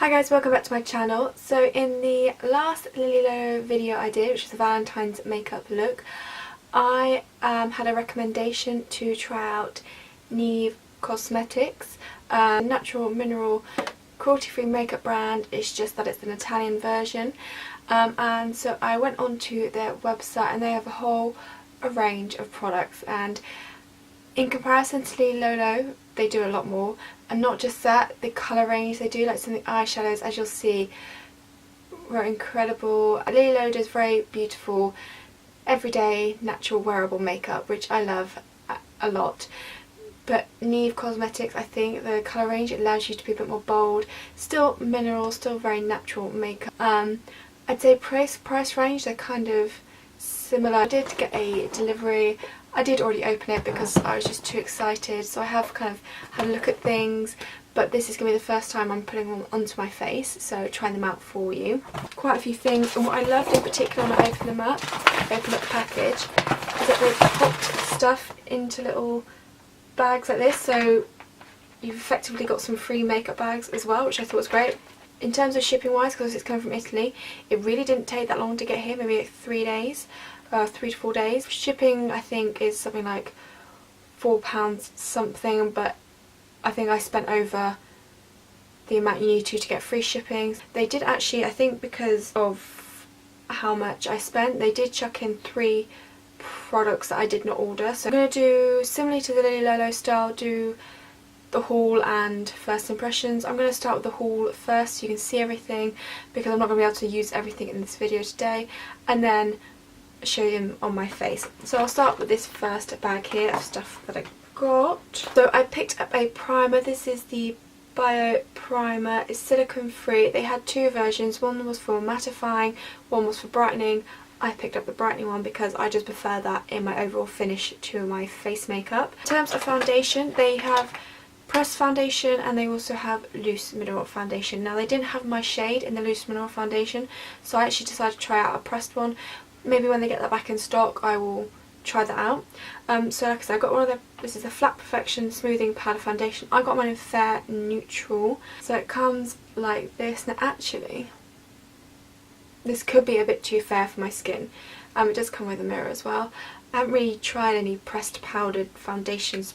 Hi guys, welcome back to my channel. So in the last Lily video I did, which was a Valentine's makeup look, I had a recommendation to try out Neve Cosmetics, natural mineral cruelty-free makeup brand. It's just that it's an Italian version, and so I went onto their website and they have a range of products, and in comparison to Lily Lolo, they do a lot more. And not just that, the colour range they do, like some of the eyeshadows, as you'll see, were incredible. Lily Lolo does very beautiful, everyday, natural, wearable makeup, which I love a lot. But Neve Cosmetics, I think the colour range, it allows you to be a bit more bold, still mineral, still very natural makeup. I'd say price range, they're kind of similar. I did get a delivery. I did already open it because I was just too excited, so I have kind of had a look at things, but this is going to be the first time I'm putting them onto my face, so trying them out for you. Quite a few things, and what I loved in particular when I opened them up, opened up the package, is that they popped stuff into little bags like this, so you've effectively got some free makeup bags as well, which I thought was great. In terms of shipping wise, because it's coming from Italy, it really didn't take that long to get here, maybe like 3 days. 3 to 4 days. Shipping I think is something like £4 something, but I think I spent over the amount you need to get free shipping. They did actually, I think because of how much I spent, they did chuck in 3 products that I did not order. So I'm going to do, similarly to the Lily Lolo style, do the haul and first impressions. I'm going to start with the haul first so you can see everything, because I'm not going to be able to use everything in this video today, and then show them on my face. So I'll start with this first bag here of stuff that I got. So I picked up a primer. This is the Bio Primer. It's silicone free. They had 2 versions. One was for mattifying, one was for brightening. I picked up the brightening one because I just prefer that in my overall finish to my face makeup. In terms of foundation, they have pressed foundation and they also have loose mineral foundation. Now they didn't have my shade in the loose mineral foundation, so I actually decided to try out a pressed one. Maybe when they get that back in stock I will try that out. So like I said, I got one of the, this is a Flat Perfection Smoothing Powder Foundation. I got mine in Fair Neutral. So it comes like this. Now actually, this could be a bit too fair for my skin. It does come with a mirror as well. I haven't really tried any pressed powdered foundations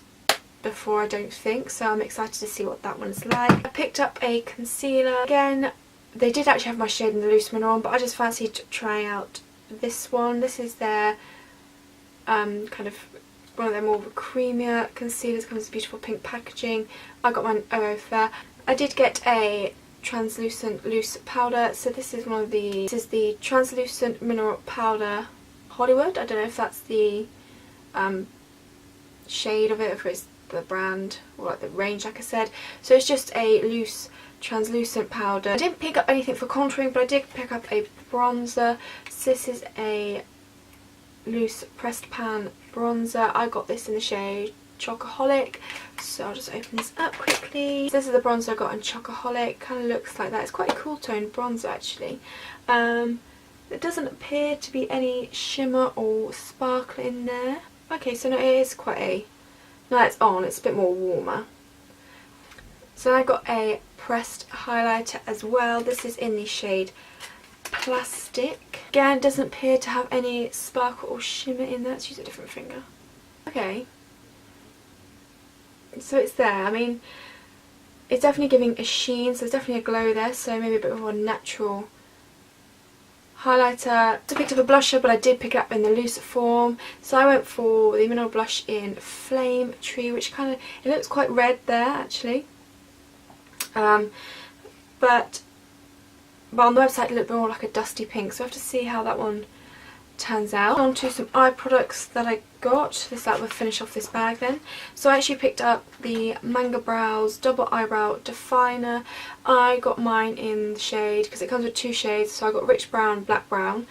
before, I don't think, so I'm excited to see what that one's like. I picked up a concealer. Again, they did actually have my shade in the loose mineral, but I just fancied trying out this one. This is their kind of one of their more creamier concealers. Comes with beautiful pink packaging. I got mine Fair. I did get a translucent loose powder. So this is one of the, this is the translucent mineral powder Hollywood. I don't know if that's the shade of it, if it's the brand or like the range, like I said. So it's just a loose translucent powder. I didn't pick up anything for contouring, but I did pick up a bronzer. So this is a loose pressed pan bronzer. I got this in the shade Chocoholic, so I'll just open this up quickly. So this is the bronzer I got in Chocoholic. Kind of looks like that. It's quite a cool tone bronzer actually. There doesn't appear to be any shimmer or sparkle in there. Okay, so no, it is quite a, now it's on, it's a bit more warmer. So I got a pressed highlighter as well. This is in the shade Plastic. Again, doesn't appear to have any sparkle or shimmer in there. Let's use a different finger. Okay. So it's there. I mean, it's definitely giving a sheen, so there's definitely a glow there, so maybe a bit more natural highlighter. I picked up a blusher, but I did pick it up in the loose form. So I went for the mineral blush in Flame Tree, which kind of, it looks quite red there actually. But on the website it looked more like a dusty pink, so I have to see how that one turns out. On to some eye products that I got. That will finish off this bag then. So I actually picked up the Manga Brows Double Eyebrow Definer. I got mine in the shade, because it comes with 2 shades, so I got Rich Brown, Black Brown.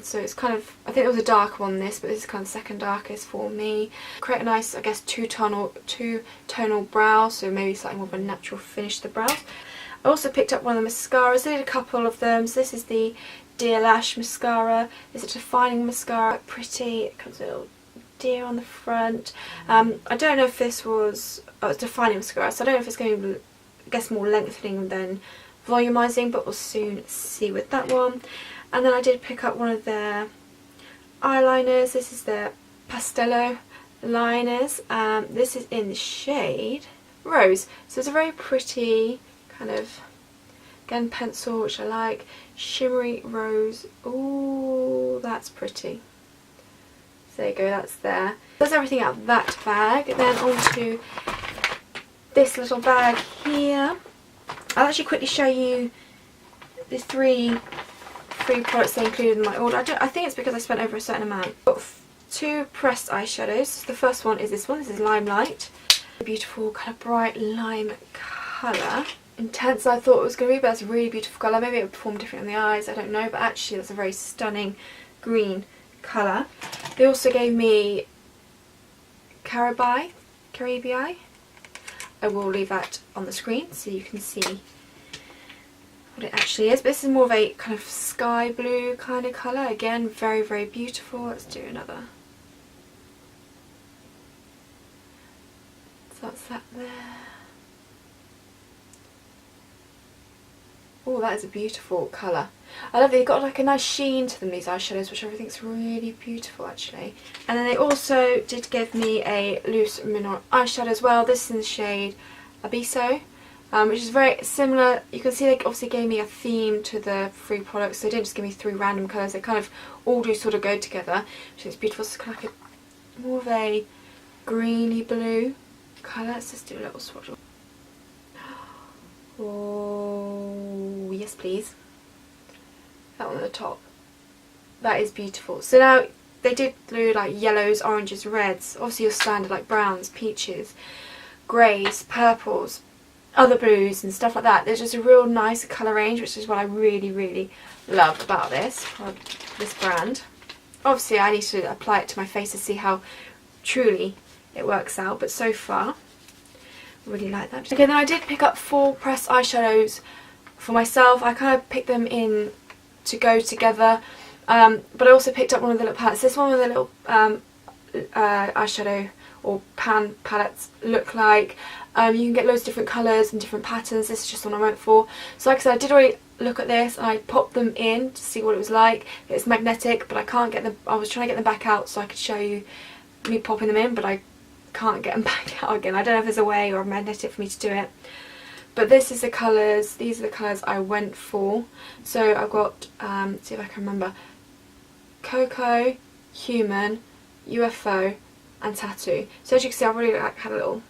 So it's kind of, I think there was a darker one this, but this is kind of second darkest for me. Create a nice, I guess, two-tonal brow, so maybe slightly more of a natural finish to the brows. I also picked up one of the mascaras. I did a couple of them. So this is the DeerLash mascara. It's a defining mascara. Pretty. It comes with a little deer on the front. I don't know if this was, oh, it's defining mascara, so I don't know if it's going to be, I guess, more lengthening than volumizing, but we'll soon see with that one. And then I did pick up one of their eyeliners. This is their Pastello liners. This is in the shade Rose. So it's a very pretty kind of, again, pencil, which I like. Shimmery rose. Ooh, that's pretty. So there you go, that's there. That's everything out of that bag. Then onto this little bag here. I'll actually quickly show you the three products they included in my order. I think it's because I spent over a certain amount. I've got 2 pressed eyeshadows. The first one is this one. This is Limelight. A beautiful kind of bright lime colour. Intense as I thought it was going to be, but that's a really beautiful colour. Maybe it would perform different on the eyes, I don't know, but actually that's a very stunning green colour. They also gave me Caribi. I will leave that on the screen so you can see what it actually is. But this is more of a kind of sky blue kind of colour. Again, very, very beautiful. Let's do another. So that's that there. Oh, that is a beautiful colour. I love that they've got like a nice sheen to them, these eyeshadows, which I think is really beautiful actually. And then they also did give me a loose mineral eyeshadow as well. This is in the shade Abisso, which is very similar. You can see they obviously gave me a theme to the 3 products, so they didn't just give me 3 random colours, they kind of all do sort of go together, which is beautiful. So it's kind of like a, more of a greeny blue colour. Let's just do a little swatch. Oh, yes please. That one at the top. That is beautiful. So now they did do like yellows, oranges, reds. Obviously your standard like browns, peaches, greys, purples, other blues and stuff like that. There's just a real nice colour range, which is what I really love about this brand. Obviously I need to apply it to my face to see how truly it works out, but so far really like that. Okay, then I did pick up 4 pressed eyeshadows for myself. I kind of picked them in to go together, but I also picked up one of the little palettes. This one with the little eyeshadow or pan palettes look like. You can get loads of different colours and different patterns. This is just one I went for. So like I said, I did already look at this and I popped them in to see what it was like. It's magnetic, but I can't get them. I was trying to get them back out so I could show you me popping them in, but I can't get them back out again. I don't know if there's a way or a magnetic for me to do it. But this is the colours, these are the colours I went for. So I've got, let's see if I can remember, Coco, Human, UFO and Tattoo. So as you can see, I've already had a little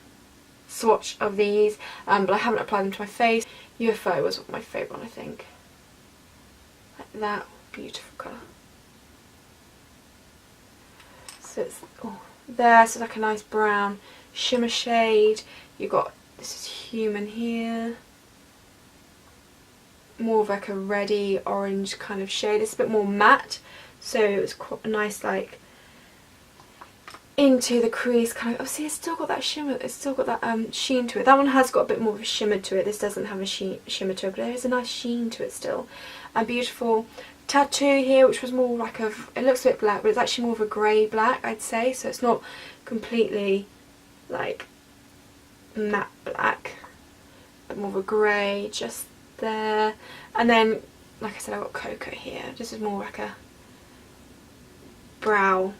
swatch of these, but I haven't applied them to my face. UFO was my favourite one, I think. Like that, beautiful colour. So it's there, so it's like a nice brown shimmer shade. You've got, this is Human here, more of like a reddy orange kind of shade. It's a bit more matte, so it was quite a nice like into the crease kind of. Oh, see, it's still got that shimmer, it's still got that sheen to it. That one has got a bit more of a shimmer to it. This doesn't have a shimmer to it, but there is a nice sheen to it still. A beautiful Tattoo here, which was more like a, it looks a bit black, but it's actually more of a grey black, I'd say. So it's not completely like matte black, but more of a grey just there. And then, like I said, I've got Coco here. This is more like a brow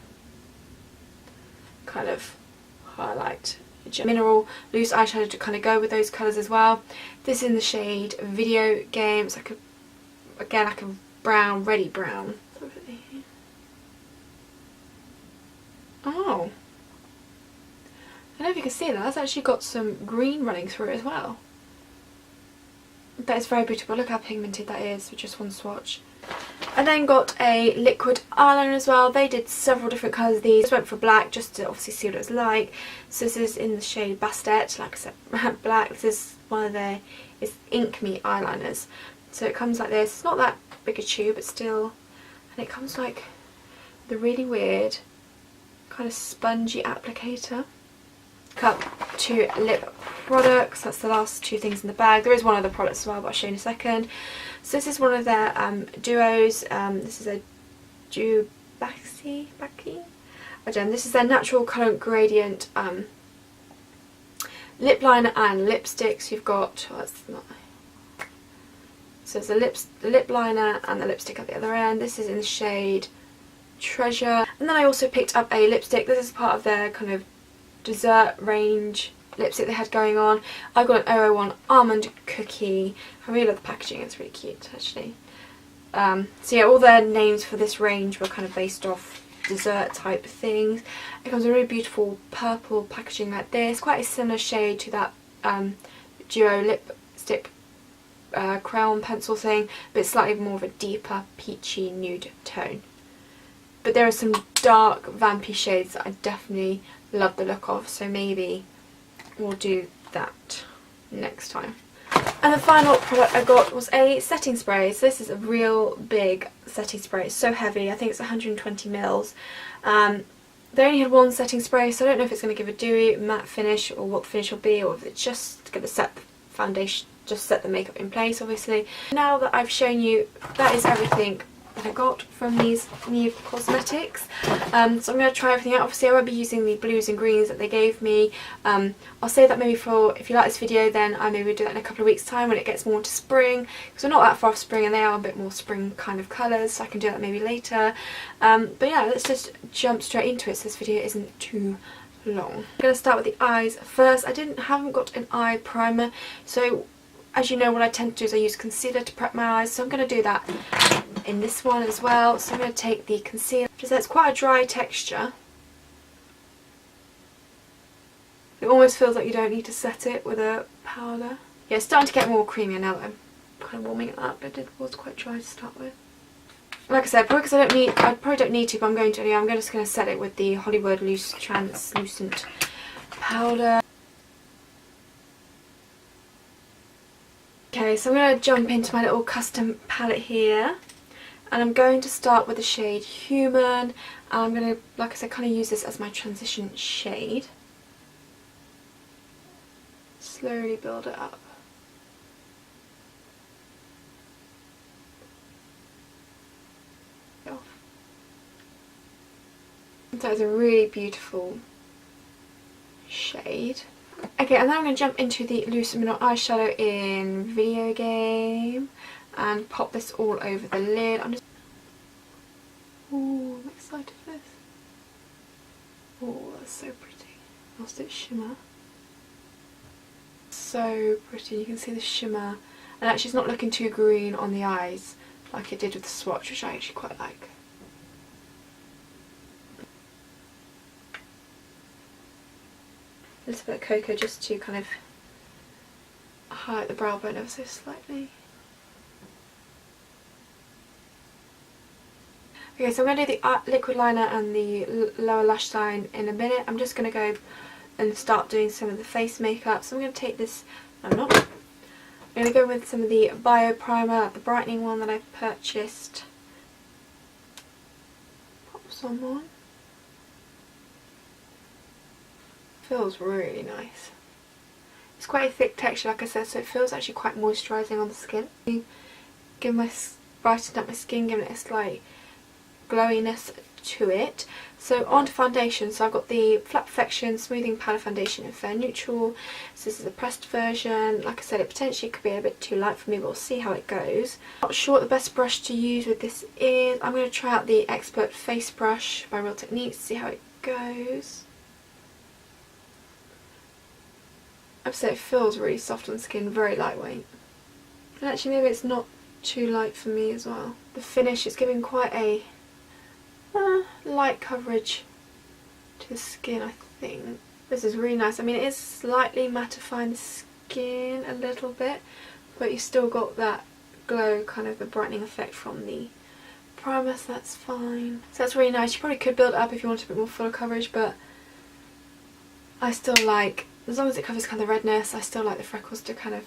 kind of highlight. Mineral loose eyeshadow to kind of go with those colours as well. This is in the shade Videogame. It's like a, again, like a brown, reddy brown. Oh, I don't know if you can see that. That's actually got some green running through it as well. That is very beautiful. Look how pigmented that is with just one swatch. I then got a liquid eyeliner as well. They did several different colours of these. I went for black just to obviously see what it was like. So this is in the shade Bastet, like I said, black. This is one of their, it's Inkme eyeliners. So it comes like this. It's not that big a tube, but still, and it comes like the really weird kind of spongy applicator. Up 2 lip products. That's the last 2 things in the bag. There is one other product as well, but I'll show you in a second. So this is one of their duos. This is a DueBaci. Again, this is their natural colour gradient lip liner and lipsticks. You've got, oh, that's not, So it's the lip liner and the lipstick at the other end. This is in the shade Treasure. And then I also picked up a lipstick. This is part of their kind of dessert range lipstick they had going on. I got an 001 Almond Cookie. I really love the packaging, it's really cute actually. So yeah, all their names for this range were kind of based off dessert type things. It comes in a really beautiful purple packaging like this, quite a similar shade to that duo lipstick crown pencil thing, but it's slightly more of a deeper peachy nude tone. But there are some dark vampy shades that I definitely love the look of, so maybe we'll do that next time. And the final product I got was a setting spray. So this is a real big setting spray. It's so heavy. I think it's 120 mils. They only had one setting spray, so I don't know if it's going to give a dewy, matte finish, or what the finish will be, or if it's just going to set the foundation, just set the makeup in place, obviously. Now that I've shown you, that is everything that I got from these Neve cosmetics. So I'm going to try everything out. Obviously I won't be using the blues and greens that they gave me. I'll save that maybe for, if you like this video, then I maybe do that in a couple of weeks time when it gets more to spring, because we're not that far off spring and they are a bit more spring kind of colours, so I can do that maybe later. But yeah, let's just jump straight into it so this video isn't too long. I'm going to start with the eyes first. I haven't got an eye primer, so as you know, what I tend to do is I use concealer to prep my eyes, so I'm going to do that in this one as well. So I'm going to take the concealer. So it's quite a dry texture. It almost feels like you don't need to set it with a powder. Yeah, it's starting to get more creamier now that I'm kind of warming it up, but it was quite dry to start with. Like I said, probably because I probably don't need to, but I'm going to anyway. I'm just going to set it with the Hollywood Loose Translucent powder. Okay, so I'm going to jump into my little custom palette here, and I'm going to start with the shade Human, and I'm going to, like I said, kind of use this as my transition shade. Slowly build it up. That is a really beautiful shade. Okay, and then I'm going to jump into the Loose Mineral Eyeshadow in Videogame and pop this all over the lid. Ooh, I'm excited for this. Oh, that's so pretty. Lost its shimmer. So pretty, you can see the shimmer. And actually it's not looking too green on the eyes like it did with the swatch, which I actually quite like. A little bit of Coco just to kind of highlight the brow bone ever so slightly. Okay, so I'm going to do the liquid liner and the lower lash line in a minute. I'm just going to go and start doing some of the face makeup. So I'm going to take this, no, I'm not. I'm going to go with some of the Bio Primer, the brightening one that I purchased. Pop some on. Feels really nice. It's quite a thick texture, like I said, so it feels actually quite moisturising on the skin. Brightened up my skin, giving it a slight glowiness to it. So on to foundation. So I've got the Flat Perfection Smoothing Powder Foundation in Fair Neutral. So this is a pressed version. Like I said, it potentially could be a bit too light for me, but we'll see how it goes. Not sure what the best brush to use with this is. I'm going to try out the Expert Face Brush by Real Techniques to see how it goes. I have to say it feels really soft on the skin, very lightweight. And actually maybe it's not too light for me as well. The finish is giving quite a light coverage to the skin, I think. This is really nice. I mean, it is slightly mattifying the skin a little bit, but you still got that glow, kind of the brightening effect from the primer, so that's fine. So that's really nice. You probably could build it up if you wanted a bit more fuller coverage, but I still like, as long as it covers kind of the redness, I still like the freckles to kind of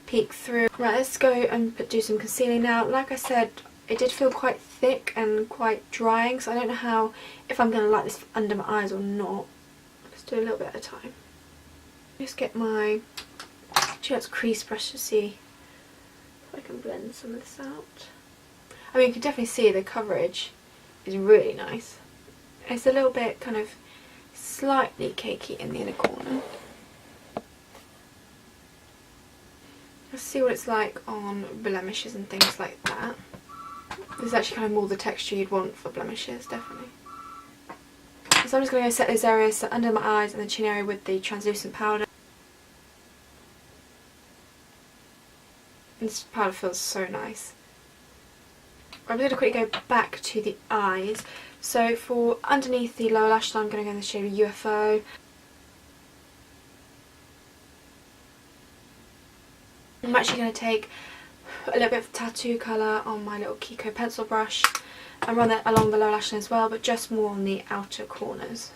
peek through. Right, let's go and do some concealing now. Like I said, it did feel quite thick and quite drying, so I don't know if I'm going to like this under my eyes or not. Let's do a little bit at a time. Just get my Gioia crease brush to see if I can blend some of this out. I mean, you can definitely see the coverage is really nice. It's a little bit kind of slightly cakey in the inner corner. Let's see what it's like on blemishes and things like that. This is actually kind of more the texture you'd want for blemishes, definitely. So I'm just going to go set those areas under my eyes and the chin area with the translucent powder. And this powder feels so nice. I'm going to quickly go back to the eyes. So for underneath the lower lash line, I'm going to go in the shade UFO. I'm actually going to take a little bit of tattoo colour on my little Coco pencil brush and run it along the lower lash line as well, but just more on the outer corners.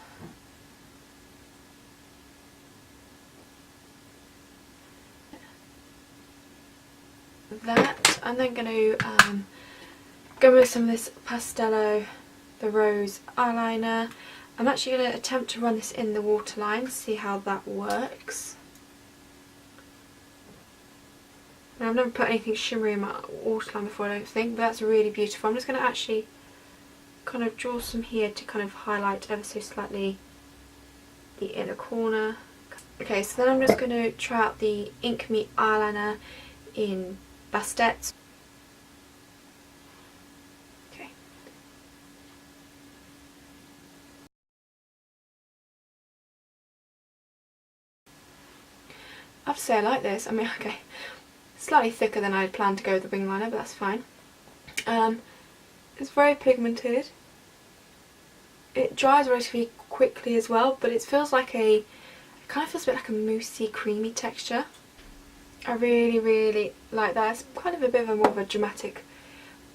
That, I'm then going to go with some of this Pastello, the Rose eyeliner. I'm actually going to attempt to run this in the waterline, see how that works. Now, I've never put anything shimmery in my waterline before, I don't think, but that's really beautiful. I'm just going to actually kind of draw some here to kind of highlight ever so slightly the inner corner. Okay, so then I'm just going to try out the Inkme eyeliner in Bastet. Okay. I have to say I like this. I mean, okay, slightly thicker than I had planned to go with the wing liner, but that's fine. It's very pigmented. It dries relatively quickly as well, but it feels like it kind of feels a bit like a moussey, creamy texture. I really like that. It's kind of a bit of a more of a dramatic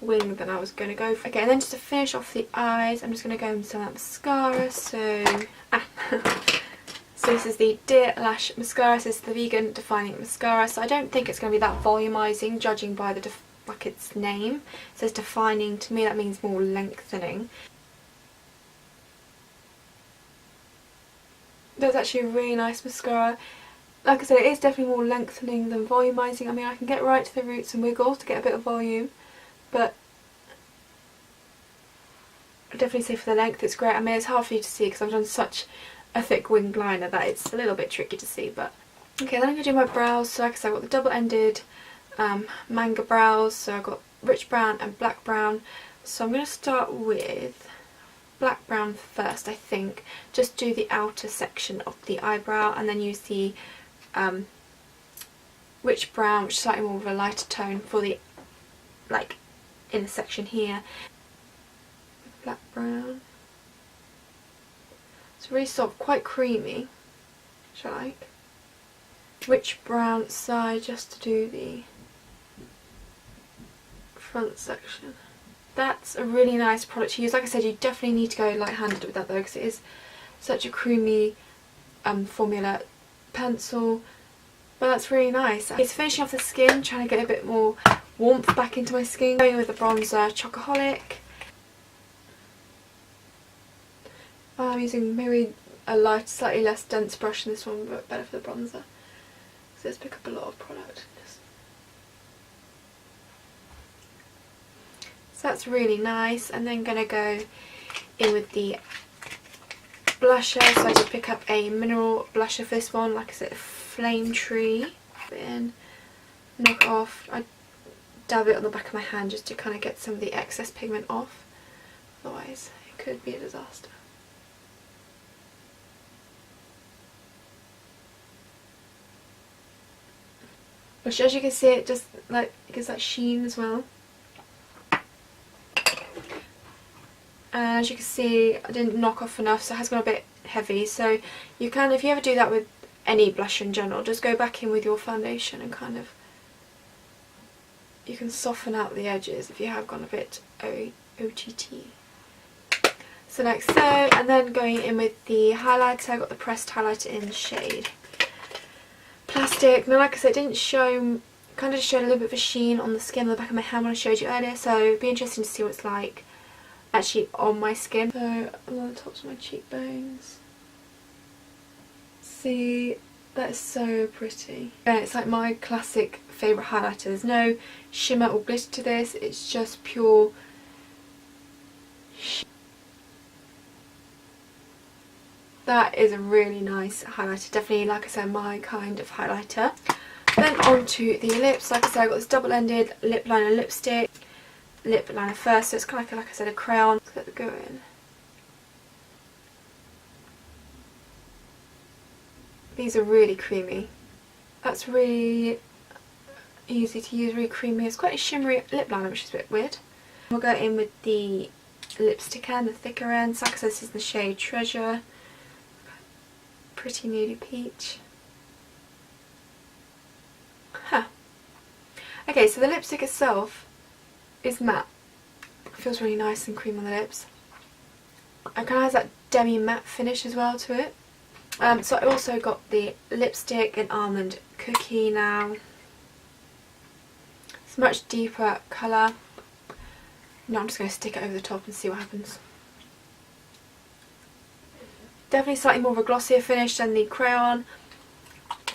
wing than I was going to go for. Okay, and then just to finish off the eyes, I'm just going to go with some of that mascara. So this is the DeerLash mascara. This is the vegan defining mascara. So I don't think it's going to be that volumizing, judging by the like its name. It says defining. To me, that means more lengthening. That's actually a really nice mascara. Like I said, it is definitely more lengthening than volumizing. I mean, I can get right to the roots and wiggle to get a bit of volume, but I'd definitely say for the length it's great. I mean, it's hard for you to see because I've done such a thick winged liner that it's a little bit tricky to see. But okay, then I'm going to do my brows. So like I said, I've got the double-ended Manga Brows. So I've got rich brown and black brown. So I'm going to start with black brown first, I think. Just do the outer section of the eyebrow and then use the rich brown, which is slightly more of a lighter tone, for the like inner section here. Black brown. It's really soft, quite creamy, which I like. Rich brown side just to do the front section. That's a really nice product to use. Like I said, you definitely need to go light-handed with that though, because it is such a creamy formula pencil. But that's really nice. It's finishing off the skin, trying to get a bit more warmth back into my skin. Going with the bronzer Chocoholic. I'm using maybe a light, slightly less dense brush in this one, but better for the bronzer. So let's pick up a lot of product. So that's really nice. And then gonna go in with the blusher. So I did pick up a mineral blusher for this one. Like I said, Flame Tree. In, knock off. I dab it on the back of my hand just to kind of get some of the excess pigment off. Otherwise, it could be a disaster. Which, as you can see, it just like gives that sheen as well. And as you can see, I didn't knock off enough, so it has gone a bit heavy. So you can, if you ever do that with any blush in general, just go back in with your foundation and kind of, you can soften out the edges if you have gone a bit OTT. So like so, and then going in with the highlighter, I got the pressed highlighter in shade Plastic. Now like I said, it didn't show, kind of just showed a little bit of a sheen on the skin on the back of my hand when I showed you earlier, so it'd be interesting to see what it's like actually on my skin. So along the tops of my cheekbones. See, that is so pretty. And it's like my classic favourite highlighter. There's no shimmer or glitter to this, it's just pure That is a really nice highlighter. Definitely, like I said, my kind of highlighter. Then on to the lips. Like I said, I got this double-ended lip liner lipstick. Lip liner first, so it's kind of like I said, a crayon. Let's get it going. These are really creamy. That's really easy to use, really creamy. It's quite a shimmery lip liner, which is a bit weird. We'll go in with the lipstick end, the thicker end. So like I said, this is the shade Treasure. Pretty nudie peach. Huh. Okay, so the lipstick itself is matte. It feels really nice and creamy on the lips. It kind of has that demi-matte finish as well to it. So I also got the lipstick in Almond Cookie now. It's a much deeper colour. Now I'm just going to stick it over the top and see what happens. Definitely slightly more of a glossier finish than the crayon.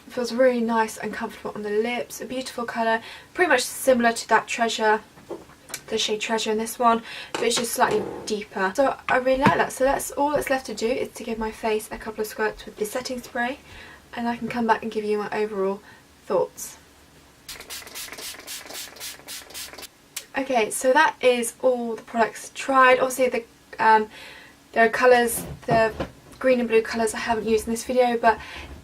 It feels really nice and comfortable on the lips. A beautiful colour, pretty much similar to that Treasure, the shade Treasure in this one, but it's just slightly deeper. So I really like that. So that's all that's left to do, is to give my face a couple of squirts with the setting spray, and I can come back and give you my overall thoughts. Okay, so that is all the products tried. Obviously there are colours, the green and blue colours I haven't used in this video, but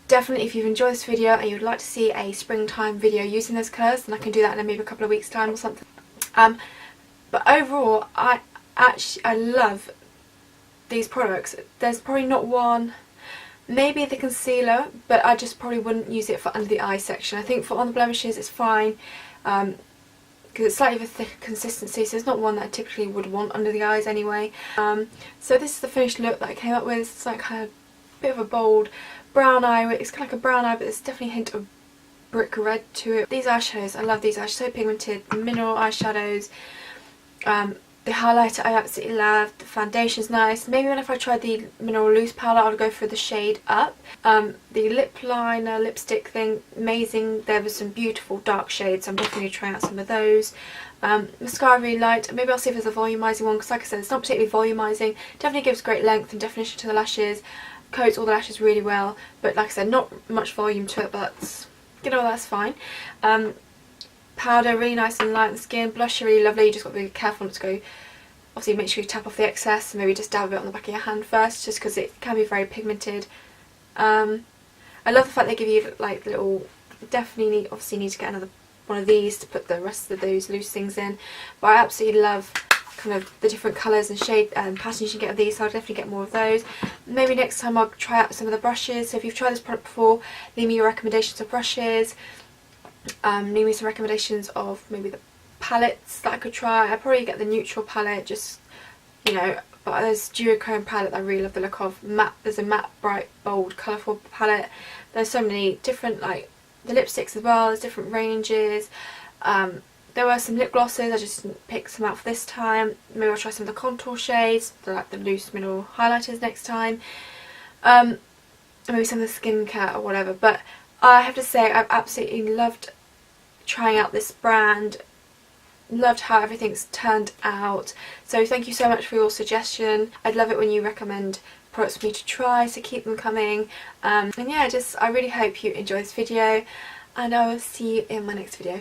definitely if you've enjoyed this video and you'd like to see a springtime video using those colours, then I can do that in maybe a couple of weeks time or something. But overall, I love these products. There's probably not one, maybe the concealer, but I just probably wouldn't use it for under the eye section. I think for on the blemishes it's fine, because it's slightly of a thick consistency, so it's not one that I typically would want under the eyes anyway. So this is the finished look that I came up with. It's like kind of a bit of a bold brown eye. It's kind of like a brown eye, but there's definitely a hint of brick red to it. These eyeshadows, I love these eyeshadows, so pigmented. Mineral eyeshadows. The highlighter I absolutely love. The foundation's nice. Maybe if I tried the mineral loose palette, I would go for the shade Up. The lip liner, lipstick thing, amazing. There was some beautiful dark shades, so I'm definitely going to try out some of those. Mascara really light. Maybe I'll see if there's a volumizing one, because like I said, it's not particularly volumizing. Definitely gives great length and definition to the lashes. Coats all the lashes really well, but like I said, not much volume to it, but you know, that's fine. Powder, really nice and light on the skin. Blusher, really lovely. You just got to be careful not to go, obviously make sure you tap off the excess, and maybe just dab a bit on the back of your hand first, just because it can be very pigmented. I love the fact they give you like little, definitely obviously need to get another one of these to put the rest of those loose things in, but I absolutely love kind of the different colours and shade patterns you can get of these, so I'll definitely get more of those. Maybe next time I'll try out some of the brushes. So if you've tried this product before, leave me your recommendations of brushes. Leave me some recommendations of maybe the palettes that I could try. I'd probably get the neutral palette, just, you know, but there's duochrome palette that I really love the look of. Matte, there's a matte, bright, bold, colourful palette. There's so many different, like the lipsticks as well, there's different ranges. There were some lip glosses, I just picked some out for this time. Maybe I'll try some of the contour shades, like the loose mineral highlighters next time. Maybe some of the skincare or whatever, but I have to say I've absolutely loved trying out this brand. Loved how everything's turned out. So thank you so much for your suggestion. I'd love it when you recommend products for me to try, so keep them coming. And yeah, I really hope you enjoy this video, and I will see you in my next video.